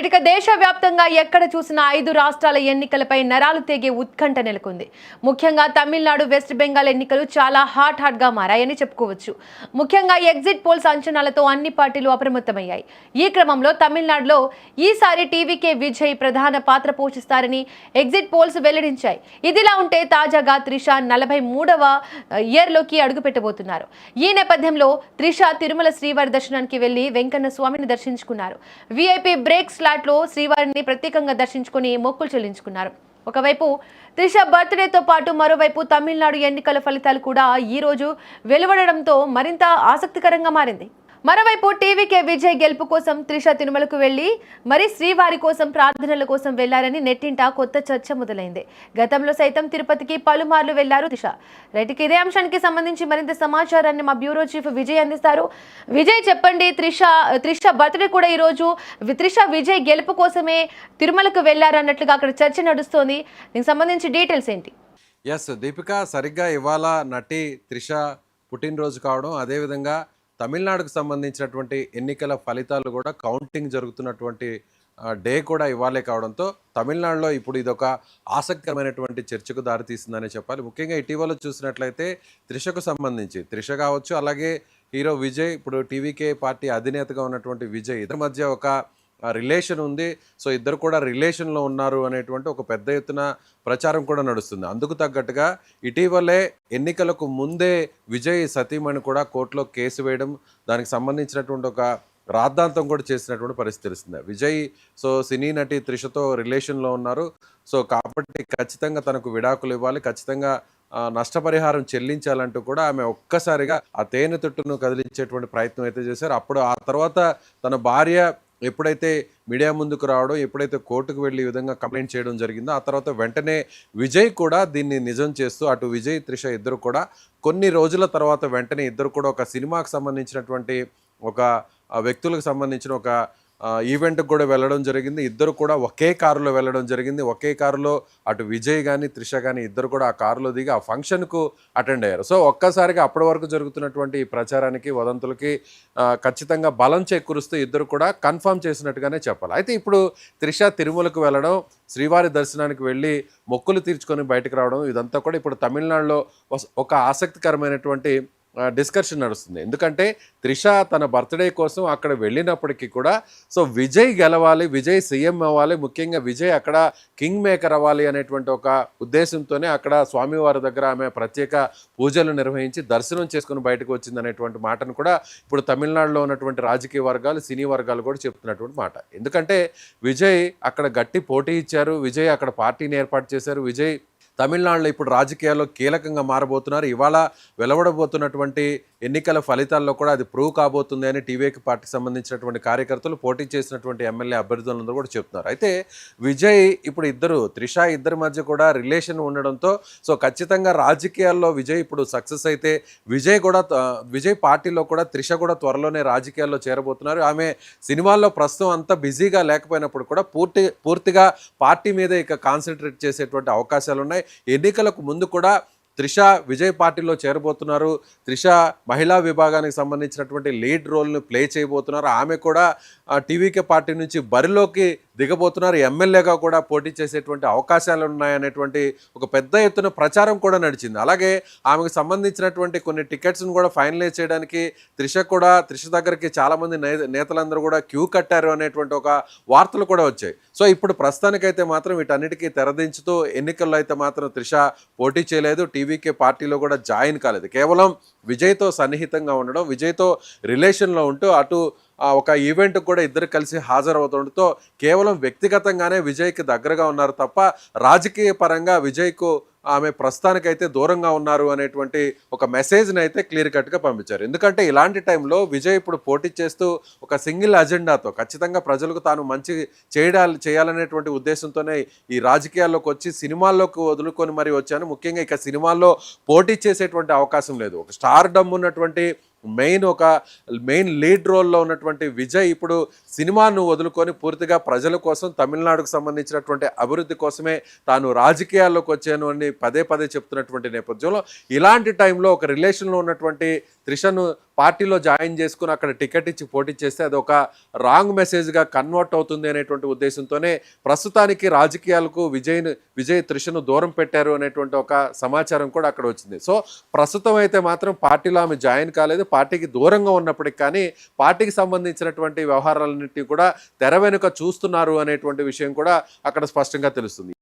ఇక దేశవ్యాప్తంగా ఎక్కడ చూసినా 5 రాష్ట్రాల ఎన్నికలపై నరాలు తెగే ఉత్కంఠ నెలకొంది. ముఖ్యంగా తమిళనాడు, వెస్ట్ బెంగాల్ ఎన్నికలు చాలా హాట్ గా మారాయని చెప్పుకోవచ్చు. ముఖ్యంగా ఎగ్జిట్ పోల్స్ అంచనాలతో అన్ని పార్టీలు అప్రమత్తమయ్యాయి. ఈ క్రమంలో తమిళనాడులో ఈసారి టీవీకే విజయ్ ప్రధాన పాత్ర పోషిస్తారని ఎగ్జిట్ పోల్స్ వెల్లడించాయి. ఇదిలా ఉంటే తాజాగా త్రిష 43వ ఇయర్లోకి అడుగుపెట్టబోతున్నారు. ఈ నేపథ్యంలో త్రిష తిరుమల శ్రీవారి దర్శనానికి వెళ్లి వెంకన్న స్వామిని దర్శించుకున్నారు. వీఐపీ బ్రేక్ స్లాట్ లో శ్రీవారిని ప్రత్యేకంగా దర్శించుకుని మొక్కులు చెల్లించుకున్నారు. ఒకవైపు త్రిష బర్త్డేతో పాటు మరోవైపు తమిళనాడు ఎన్నికల ఫలితాలు కూడా ఈ రోజు వెలువడడంతో మరింత ఆసక్తికరంగా మారింది. మరోవైపు టీవీకే విజయ్ గెలుపు కోసం త్రిష తిరుమలకు వెళ్లి మరి శ్రీవారి కోసం ప్రార్థనల కోసం వెళ్లారని నెట్టింట కొత్త చర్చ మొదలైంది. గతంలో సైతం తిరుపతికి పలుమార్లు వెళ్లారు త్రిష. రైట్కి ఇదే అంశానికి సంబంధించి మరింత సమాచారాన్ని మా బ్యూరో చీఫ్ విజయ్ అందిస్తారు. విజయ్ చెప్పండి, త్రిష బర్త్డే కూడా ఈ రోజు త్రిష విజయ్ గెలుపు కోసమే తిరుమలకు వెళ్లారు అన్నట్లుగా అక్కడ చర్చ నడుస్తోంది. దీనికి సంబంధించి డీటెయిల్స్ ఏంటి? ఎస్ దీపిక, సరిగ్గా ఇవాళ నటి త్రిష పుట్టినరోజు కావడం, అదేవిధంగా తమిళనాడుకు సంబంధించినటువంటి ఎన్నికల ఫలితాలు కూడా కౌంటింగ్ జరుగుతున్నటువంటి డే కూడా ఇవ్వాలే కావడంతో తమిళనాడులో ఇప్పుడు ఇదొక ఆసక్తికరమైనటువంటి చర్చకు దారితీస్తుందనే చెప్పాలి. ముఖ్యంగా ఇటీవల చూసినట్లయితే త్రిషకు సంబంధించి త్రిష కావచ్చు, అలాగే హీరో విజయ్, ఇప్పుడు టీవీకే పార్టీ అధినేతగా ఉన్నటువంటి విజయ్, ఇద్దరి మధ్య ఒక రిలేషన్ ఉంది. సో ఇద్దరు కూడా రిలేషన్లో ఉన్నారు అనేటువంటి ఒక పెద్ద ఎత్తున ప్రచారం కూడా నడుస్తుంది. అందుకు తగ్గట్టుగా ఇటీవలే ఎన్నికలకు ముందే విజయ్ సతీమణి కూడా కోర్టులో కేసు వేయడం, దానికి సంబంధించినటువంటి ఒక రాద్ధాంతం కూడా చేసినటువంటి పరిస్థితి తెలుస్తుంది. విజయ్ సినీ నటి త్రిషతో రిలేషన్లో ఉన్నారు. కాబట్టి ఖచ్చితంగా తనకు విడాకులు ఇవ్వాలి, ఖచ్చితంగా నష్టపరిహారం చెల్లించాలంటూ కూడా ఆమె ఒక్కసారిగా ఆ తేనె తుట్టును కదిలించేటువంటి ప్రయత్నం అయితే చేశారు. అప్పుడు ఆ తర్వాత తన భార్య ఎప్పుడైతే మీడియా ముందుకు రావడం, ఎప్పుడైతే కోర్టుకు వెళ్ళి ఈ విధంగా కంప్లైంట్ చేయడం జరిగిందో, ఆ తర్వాత వెంటనే విజయ్ కూడా దీన్ని నిజం చేస్తూ అటు విజయ్ త్రిష ఇద్దరు కూడా కొన్ని రోజుల తర్వాత వెంటనే ఇద్దరు కూడా ఒక సినిమాకు సంబంధించినటువంటి ఒక వ్యక్తులకు సంబంధించిన ఒక ఈవెంట్కి కూడా వెళ్ళడం జరిగింది. ఇద్దరు కూడా ఒకే కారులో వెళ్ళడం జరిగింది. ఒకే కారులో అటు విజయ్ కానీ త్రిష కానీ ఇద్దరు కూడా ఆ కారులో దిగి ఆ ఫంక్షన్కు అటెండ్ అయ్యారు. ఒక్కసారిగా అప్పటి వరకు జరుగుతున్నటువంటి ఈ ప్రచారానికి, వదంతులకి ఖచ్చితంగా బలం చేకూరుస్తూ ఇద్దరు కూడా కన్ఫర్మ్ చేసినట్టుగానే చెప్పాలి. అయితే ఇప్పుడు త్రిష తిరుమలకు వెళ్ళడం, శ్రీవారి దర్శనానికి వెళ్ళి మొక్కులు తీర్చుకొని బయటకు రావడం, ఇదంతా కూడా ఇప్పుడు తమిళనాడులో ఒక ఆసక్తికరమైనటువంటి డిస్కషన్ నడుస్తుంది. ఎందుకంటే త్రిష తన బర్త్డే కోసం అక్కడ వెళ్ళినప్పటికీ కూడా విజయ్ గెలవాలి, విజయ్ సీఎం అవ్వాలి, ముఖ్యంగా విజయ్ అక్కడ కింగ్ మేకర్ అవ్వాలి అనేటువంటి ఒక ఉద్దేశంతోనే అక్కడ స్వామివారి దగ్గర ఆమె ప్రత్యేక పూజలు నిర్వహించి దర్శనం చేసుకుని బయటకు వచ్చింది అనేటువంటి మాటను కూడా ఇప్పుడు తమిళనాడులో ఉన్నటువంటి రాజకీయ వర్గాలు, సినీ వర్గాలు కూడా చెప్తున్నటువంటి మాట. ఎందుకంటే విజయ్ అక్కడ గట్టి పోటీ ఇచ్చారు, విజయ్ అక్కడ పార్టీని ఏర్పాటు చేశారు. విజయ్ తమిళనాడులో ఇప్పుడు రాజకీయాల్లో కీలకంగా మారబోతున్నారు. ఇవాళ వెలువడబోతున్నటువంటి ఎన్నికల ఫలితాల్లో కూడా అది ప్రూవ్ కాబోతుంది అని టీవీకి పార్టీకి సంబంధించినటువంటి కార్యకర్తలు, పోటీ చేసినటువంటి ఎమ్మెల్యే అభ్యర్థులందరూ కూడా చెప్తున్నారు. అయితే విజయ్ ఇప్పుడు త్రిష ఇద్దరి మధ్య కూడా రిలేషన్ ఉండడంతో ఖచ్చితంగా రాజకీయాల్లో విజయ్ ఇప్పుడు సక్సెస్ అయితే విజయ్ పార్టీలో కూడా త్రిష కూడా త్వరలోనే రాజకీయాల్లో చేరబోతున్నారు. ఆమె సినిమాల్లో ప్రస్తుతం అంతా బిజీగా లేకపోయినప్పుడు కూడా పూర్తిగా పార్టీ మీద ఇక కాన్సన్ట్రేట్ చేసేటువంటి అవకాశాలు ఉన్నాయి. ఎన్నికలకు ముందు కూడా త్రిష విజయ్ పార్టీలో చేరబోతున్నారు. త్రిష మహిళా విభాగానికి సంబంధించినటువంటి లీడ్ రోల్ను ప్లే చేయబోతున్నారు. ఆమె కూడా టీవీకే పార్టీ నుంచి బరిలోకి దిగబోతున్నారు. ఎమ్మెల్యేగా కూడా పోటీ చేసేటువంటి అవకాశాలు ఉన్నాయనేటువంటి ఒక పెద్ద ఎత్తున ప్రచారం కూడా నడిచింది. అలాగే ఆమెకు సంబంధించినటువంటి కొన్ని టికెట్స్ను కూడా ఫైనలైజ్ చేయడానికి త్రిష దగ్గరికి చాలామంది నేతలందరూ కూడా క్యూ కట్టారు అనేటువంటి ఒక వార్తలు కూడా వచ్చాయి. ఇప్పుడు ప్రస్తుతానికైతే మాత్రం వీటన్నిటికీ తెరదించుతూ ఎన్నికల్లో అయితే మాత్రం త్రిష పోటీ చేయలేదు, టీవీకే పార్టీలో కూడా జాయిన్ కాలేదు. కేవలం విజయ్తో సన్నిహితంగా ఉండడం, విజయ్తో రిలేషన్లో ఉంటూ అటు ఒక ఈవెంట్కి కూడా ఇద్దరు కలిసి హాజరవుతుండటంతో కేవలం వ్యక్తిగతంగానే విజయ్కి దగ్గరగా ఉన్నారు తప్ప రాజకీయ పరంగా విజయ్కు ఆమె ప్రస్తుతానికైతే దూరంగా ఉన్నారు అనేటువంటి ఒక మెసేజ్ని అయితే క్లియర్ కట్గా పంపించారు. ఎందుకంటే ఇలాంటి టైంలో విజయ్ ఇప్పుడు పోటీ చేస్తూ ఒక సింగిల్ అజెండాతో ఖచ్చితంగా ప్రజలకు తాను మంచి చేయాలనేటువంటి ఉద్దేశంతోనే ఈ రాజకీయాల్లోకి వచ్చి సినిమాల్లోకి వదులుకొని మరి వచ్చాను. ముఖ్యంగా ఇక సినిమాల్లో పోటీ చేసేటువంటి అవకాశం లేదు. ఒక స్టార్ డమ్ ఉన్నటువంటి మెయిన్ లీడ్ రోల్లో ఉన్నటువంటి విజయ్ ఇప్పుడు సినిమాను వదులుకొని పూర్తిగా ప్రజల కోసం, తమిళనాడుకు సంబంధించినటువంటి అభివృద్ధి కోసమే తాను రాజకీయాల్లోకి వచ్చాను అని పదే చెప్తున్నటువంటి నేపథ్యంలో ఇలాంటి టైంలో ఒక రిలేషన్లో ఉన్నటువంటి త్రిషను పార్టీలో జాయిన్ చేసుకుని అక్కడ టికెట్ ఇచ్చి పోటీ చేస్తే అది ఒక రాంగ్ మెసేజ్గా కన్వర్ట్ అవుతుంది అనేటువంటి ఉద్దేశంతోనే ప్రస్తుతానికి రాజకీయాలకు విజయ్ త్రిషను దూరం పెట్టారు అనేటువంటి ఒక సమాచారం కూడా అక్కడ వచ్చింది. సో ప్రస్తుతం అయితే మాత్రం పార్టీలో ఆమె జాయిన్ కాలేదు, పార్టీకి దూరంగా ఉన్నప్పటికీ కానీ పార్టీకి సంబంధించినటువంటి వ్యవహారాలన్నింటినీ కూడా తెర వెనుక చూస్తున్నారు అనేటువంటి విషయం కూడా అక్కడ స్పష్టంగా తెలుస్తుంది.